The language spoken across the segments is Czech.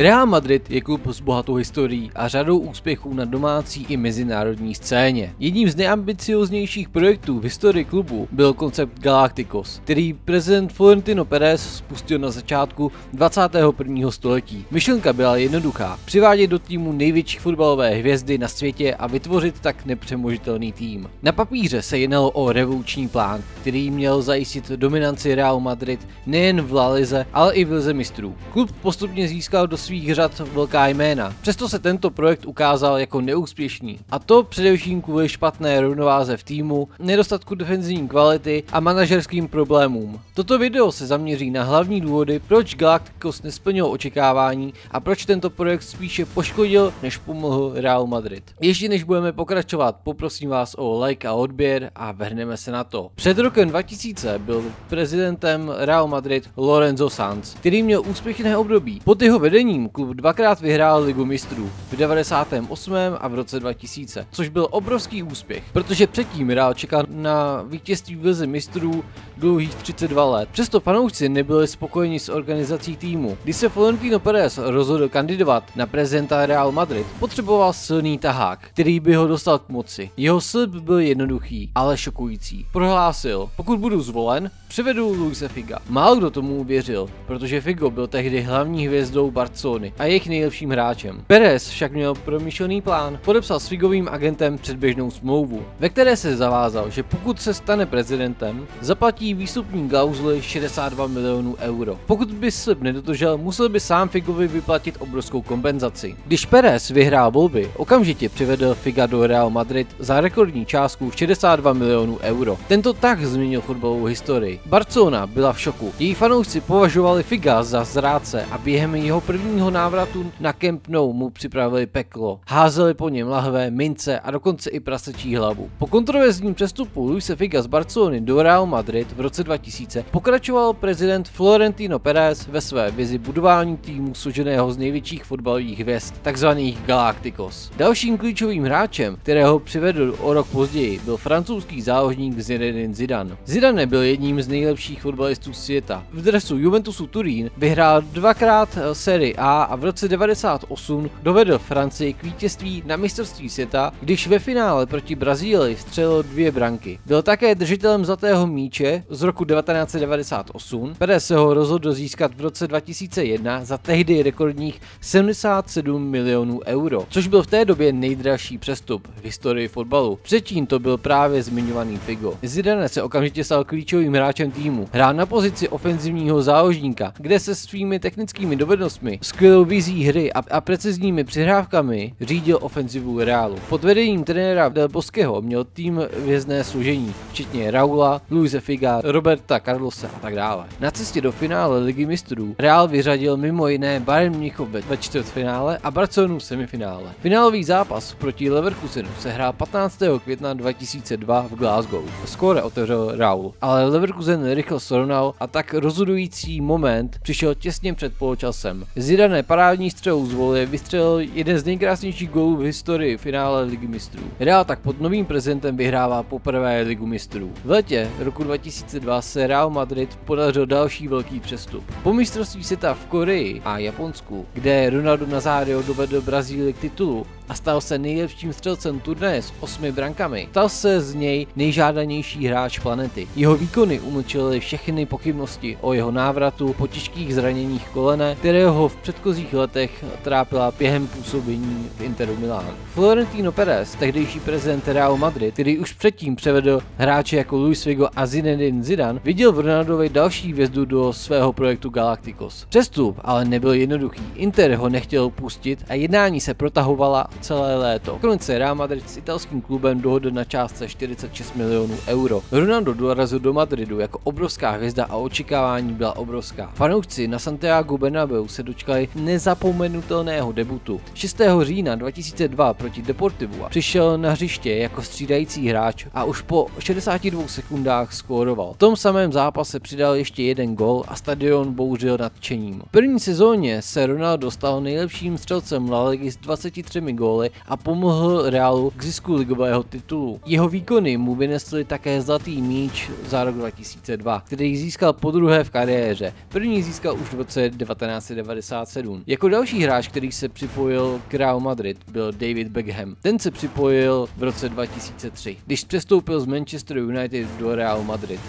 Real Madrid je klub s bohatou historií a řadou úspěchů na domácí i mezinárodní scéně. Jedním z nejambicioznějších projektů v historii klubu byl koncept Galacticos, který prezident Florentino Pérez spustil na začátku 21. století. Myšlenka byla jednoduchá: přivádět do týmu největší fotbalové hvězdy na světě a vytvořit tak nepřemožitelný tým. Na papíře se jednalo o revoluční plán, který měl zajistit dominanci Realu Madrid nejen v La Lize, ale i v Lize mistrů. Klub postupně získal do svých řad velká jména, přesto se tento projekt ukázal jako neúspěšný. A to především kvůli špatné rovnováze v týmu, nedostatku defenzivní kvality a manažerským problémům. Toto video se zaměří na hlavní důvody, proč Galacticos nesplnil očekávání a proč tento projekt spíše poškodil, než pomohl Realu Madrid. Ještě než budeme pokračovat, poprosím vás o like a odběr a vrhneme se na to. Před rokem 2000 byl prezidentem Real Madrid Lorenzo Sanz, který měl úspěšné období. Pod jeho vedením klub dvakrát vyhrál Ligu mistrů v 98. a v roce 2000, což byl obrovský úspěch, protože předtím Real čekal na vítězství v Lize mistrů dlouhých 32 let. Přesto fanoušci nebyli spokojeni s organizací týmu. Když se Florentino Pérez rozhodl kandidovat na prezidenta Real Madrid, potřeboval silný tahák, který by ho dostal k moci. Jeho slib byl jednoduchý, ale šokující. Prohlásil: pokud budu zvolen, přivedu Luise Figa. Málo kdo tomu uvěřil, protože Figo byl tehdy hlavní hvězdou Barcelony a jejich nejlepším hráčem. Pérez však měl promyšlený plán. Podepsal s Figovým agentem předběžnou smlouvu, ve které se zavázal, že pokud se stane prezidentem, zaplatí výstupní klauzuli 62 milionů euro. Pokud by slib nedodržel, musel by sám Figovi vyplatit obrovskou kompenzaci. Když Pérez vyhrál volby, okamžitě přivedl Figa do Real Madrid za rekordní částku 62 milionů euro. Tento tah změnil fotbalovou historii. Barcelona byla v šoku. Její fanoušci považovali Figa za zrádce a během jeho prvního návratu na Camp Nou mu připravili peklo. Házeli po něm lahve, mince a dokonce i prasečí hlavu. Po kontroverzním přestupu Luise Figa z Barcelony do Real Madrid v roce 2000 pokračoval prezident Florentino Pérez ve své vizi budování týmu složeného z největších fotbalových hvězd, takzvaných Galacticos. Dalším klíčovým hráčem, kterého přivedl o rok později, byl francouzský záložník Zinedine Zidane. Zidane byl jedním z nejlepších fotbalistů světa. V dresu Juventusu Turín vyhrál dvakrát Serie A a v roce 98 dovedl Francii k vítězství na mistrovství světa, když ve finále proti Brazílii vstřelil 2 branky. Byl také držitelem zlatého míče z roku 1998. Pérez se ho rozhodl získat v roce 2001 za tehdy rekordních 77 milionů euro, což byl v té době nejdražší přestup v historii fotbalu. Předtím to byl právě zmiňovaný Figo. Zidane se okamžitě stal klíčovým hráčem týmu. Hrál na pozici ofenzivního záložníka, kde se svými technickými dovednostmi, skvělou vizí hry a precizními přihrávkami řídil ofenzivu Realu. Pod vedením trenéra Del Bosqueho měl tým hvězdné složení, včetně Raula, Luise Figa, Roberta Carlose a tak dále. Na cestě do finále Ligy mistrů Real vyřadil mimo jiné Bayern Mnichov ve čtvrtfinále a Barcelonu v semifinále. Finálový zápas proti Leverkusenu se hrál 15. května 2002 v Glasgow. Skóre otevřel Raul, ale Leverkusen rychle srovnal a tak rozhodující moment přišel těsně před poločasem. Zidane parádní střelou z voleje vystřelil jeden z nejkrásnějších gólů v historii finále Ligy mistrů. Real tak pod novým prezidentem vyhrává poprvé Ligu mistrů. V létě roku 2002 se Real Madrid podařil další velký přestup. Po mistrovství světa v Koreji a Japonsku, kde Ronaldo Nazário dovedl Brazílii k titulu a stal se nejlepším střelcem turnaje s 8 brankami, stal se z něj nejžádanější hráč planety. Jeho výkony umlčily všechny pochybnosti o jeho návratu po těžkých zraněních kolene, kterého ho v předchozích letech trápila během působení v Interu Milán. Florentino Pérez, tehdejší prezident Real Madrid, který už předtím převedl hráče jako Luis Figo a Zinedine Zidane, viděl v Ronaldovi další hvězdu do svého projektu Galacticos. Přestup ale nebyl jednoduchý. Inter ho nechtěl pustit a jednání se protahovala celé léto. Nakonec se Real Madrid s italským klubem dohodl na částce 46 milionů euro. Ronaldo dorazil do Madridu jako obrovská hvězda a očekávání byla obrovská. Fanoušci na Santiago Bernabeu se dočkali nezapomenutelného debutu. 6. října 2002 proti Deportivu přišel na hřiště jako střídající hráč a už po 62 sekundách skóroval. V tom samém zápase přidal ještě jeden gól a stadion bouřil nadšením. V první sezóně se Ronaldo stal nejlepším střelcem La Ligy s 23 góly a pomohl Realu k zisku ligového titulu. Jeho výkony mu vynesly také zlatý míč za rok 2000. 2002, který získal podruhé v kariéře. První získal už v roce 1997. Jako další hráč, který se připojil k Realu Madrid, byl David Beckham. Ten se připojil v roce 2003, když přestoupil z Manchester United do Realu Madrid.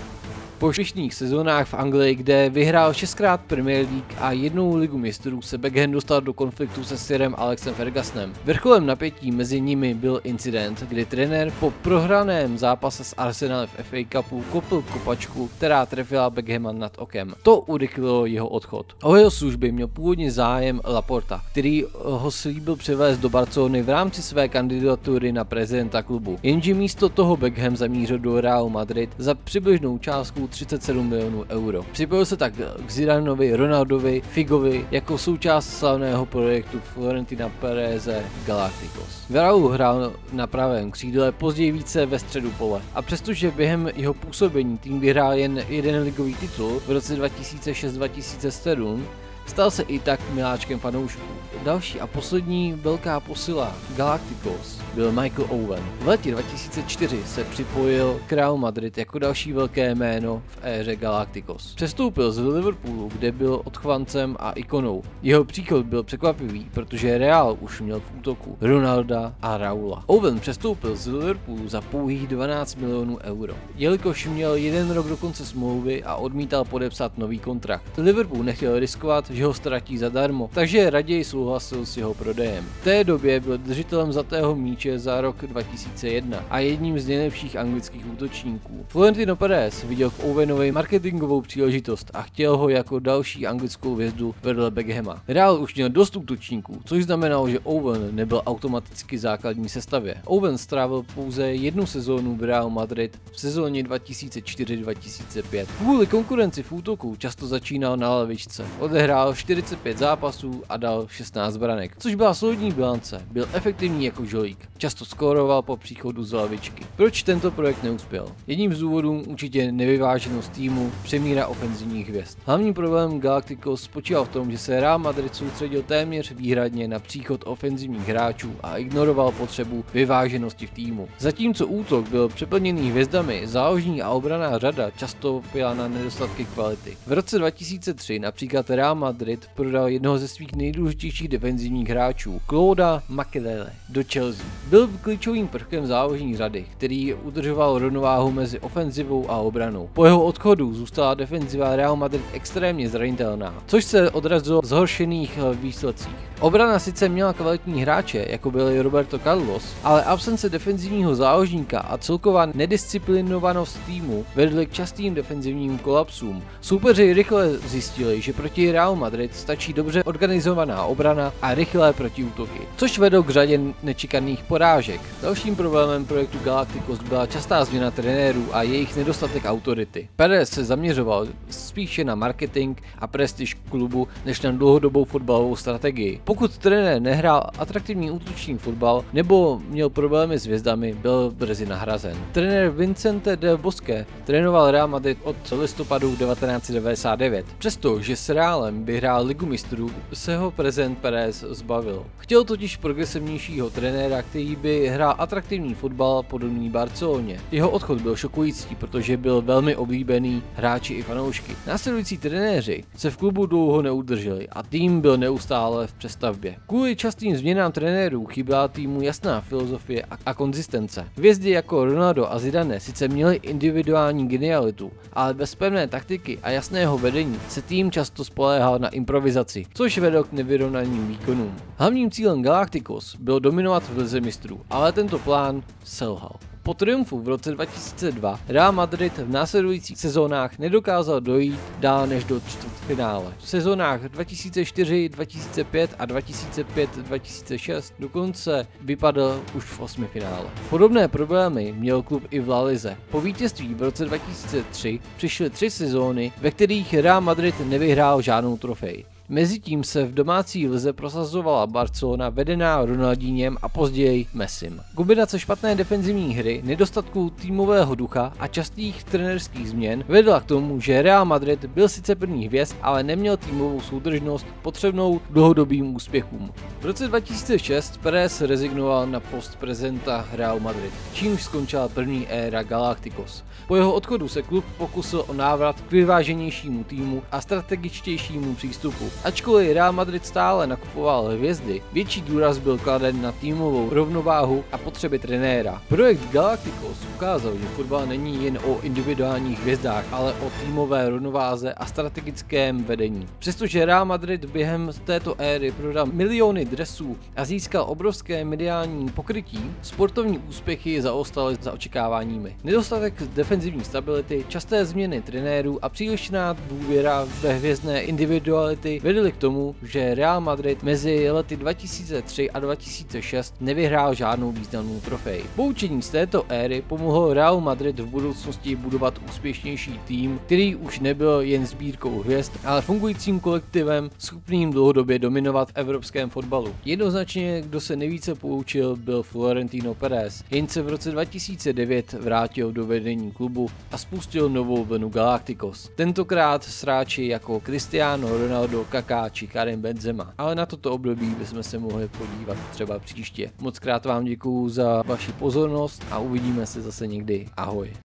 Po šličných sezónách v Anglii, kde vyhrál 6krát Premier League a 1 ligu mistrů, se Beckham dostal do konfliktu se sirem Alexem Fergusonem. Vrcholem napětí mezi nimi byl incident, kdy trenér po prohraném zápase s Arsenalem v FA Cupu kopl kopačku, která trefila Beckhama nad okem. To urychlilo jeho odchod. O jeho služby měl původně zájem Laporta, který ho slíbil převést do Barcelony v rámci své kandidatury na prezidenta klubu. Jenže místo toho Beckham zamířil do Realu Madrid za přibližnou částku 37 milionů euro. Připojil se tak k Zidanovi, Ronaldovi, Figovi jako součást slavného projektu Florentina Pereze Galacticos. V Realu hrál na pravém křídle, později více ve středu pole. A přestože během jeho působení tým vyhrál jen jeden ligový titul v roce 2006-2007, stal se i tak miláčkem fanoušků. Další a poslední velká posila Galacticos byl Michael Owen. V letě 2004 se připojil k Realu Madrid jako další velké jméno v éře Galacticos. Přestoupil z Liverpoolu, kde byl odchvancem a ikonou. Jeho příchod byl překvapivý, protože Real už měl v útoku Ronalda a Raula. Owen přestoupil z Liverpoolu za pouhých 12 milionů euro, jelikož měl 1 rok do konce smlouvy a odmítal podepsat nový kontrakt. Liverpool nechtěl riskovat, že ho ztratí zadarmo, takže raději souhlasil s jeho prodejem. V té době byl držitelem zlatého míče za rok 2001 a jedním z nejlepších anglických útočníků. Florentino Perez viděl v Owenovi marketingovou příležitost a chtěl ho jako další anglickou hvězdu vedle Beckhama. Real už měl dost útočníků, což znamenalo, že Owen nebyl automaticky základní sestavě. Owen strávil pouze 1 sezónu v Realu Madrid v sezóně 2004-2005. Kvůli konkurenci v útoku často začínal na lavičce. Odehrál 45 zápasů a dal 16 branek, což byla solidní bilance. Byl efektivní jako žolík. Často skóroval po příchodu z lavičky. Proč tento projekt neuspěl? Jedním z důvodů určitě nevyváženost týmu, přemíra ofenzivních hvězd. Hlavním problémem Galacticos spočíval v tom, že se Real Madrid soustředil téměř výhradně na příchod ofenzivních hráčů a ignoroval potřebu vyváženosti v týmu. Zatímco útok byl přeplněný hvězdami, záložní a obranná řada často pila na nedostatky kvality. V roce 2003 například Real Madrid prodal jednoho ze svých nejdůležitějších defenzivních hráčů, Clauda Makelele, do Chelsea. Byl klíčovým prvkem záložní řady, který udržoval rovnováhu mezi ofenzivou a obranou. Po jeho odchodu zůstala defenziva Real Madrid extrémně zranitelná, což se odrazilo v zhoršených výsledcích. Obrana sice měla kvalitní hráče, jako byl Roberto Carlos, ale absence defenzivního záložníka a celková nedisciplinovanost týmu vedly k častým defenzivním kolapsům. Soupeři rychle zjistili, že proti Real Madrid stačí dobře organizovaná obrana a rychlé protiútoky, což vedlo k řadě nečekaných porážek. Dalším problémem projektu Galacticos byla častá změna trenérů a jejich nedostatek autority. Perez se zaměřoval spíše na marketing a prestiž klubu než na dlouhodobou fotbalovou strategii. Pokud trenér nehrál atraktivní útočný fotbal nebo měl problémy s hvězdami, byl brzy nahrazen. Trenér Vicente del Bosque trénoval Real Madrid od listopadu 1999. Přestože s Realem vyhrál ligu mistrů, se ho prezident Perez zbavil. Chtěl totiž progresivnějšího trenéra, který by hrál atraktivní fotbal podobný Barceloně. Jeho odchod byl šokující, protože byl velmi oblíbený hráči i fanoušky. Následující trenéři se v klubu dlouho neudrželi a tým byl neustále v přestavbě. Kvůli častým změnám trenérů chyběla týmu jasná filozofie a konzistence. Hvězdy jako Ronaldo a Zidane sice měli individuální genialitu, ale bez pevné taktiky a jasného vedení se tým často spoléhal na improvizaci, což vedlo k nevyrovnaným výkonům. Hlavním cílem Galacticos bylo dominovat v lize mistrů, ale tento plán selhal. Po triumfu v roce 2002 Real Madrid v následujících sezónách nedokázal dojít dál než do čtvrtfinále. V sezónách 2004, 2005 a 2005-2006 dokonce vypadl už v 8. finále. Podobné problémy měl klub i v La Lize. Po vítězství v roce 2003 přišly 3 sezóny, ve kterých Real Madrid nevyhrál žádnou trofej. Mezitím se v domácí lize prosazovala Barcelona vedená Ronaldinhem a později Messim. Kombinace špatné defenzivní hry, nedostatku týmového ducha a častých trenérských změn vedla k tomu, že Real Madrid byl sice první hvězd, ale neměl týmovou soudržnost potřebnou k dlouhodobým úspěchům. V roce 2006 Pérez rezignoval na post prezidenta Real Madrid, čímž skončila první éra Galacticos. Po jeho odchodu se klub pokusil o návrat k vyváženějšímu týmu a strategičtějšímu přístupu. Ačkoliv Real Madrid stále nakupoval hvězdy, větší důraz byl kladen na týmovou rovnováhu a potřeby trenéra. Projekt Galacticos ukázal, že fotbal není jen o individuálních hvězdách, ale o týmové rovnováze a strategickém vedení. Přestože Real Madrid během této éry prodal miliony dresů a získal obrovské mediální pokrytí, sportovní úspěchy zaostaly za očekáváními. Nedostatek defenzivní stability, časté změny trenérů a přílišná důvěra ve hvězdné individuality vedly k tomu, že Real Madrid mezi lety 2003 a 2006 nevyhrál žádnou významnou trofej. Poučení z této éry pomohlo Real Madrid v budoucnosti budovat úspěšnější tým, který už nebyl jen sbírkou hvězd, ale fungujícím kolektivem schopným dlouhodobě dominovat v evropském fotbalu. Jednoznačně, kdo se nejvíce poučil, byl Florentino Pérez. Jen se v roce 2009 vrátil do vedení klubu a spustil novou vlnu Galacticos. Tentokrát s hráči jako Cristiano Ronaldo, Kaká či Karim Benzema. Ale na toto období bychom se mohli podívat třeba příště. Mockrát vám děkuju za vaši pozornost a uvidíme se zase někdy. Ahoj.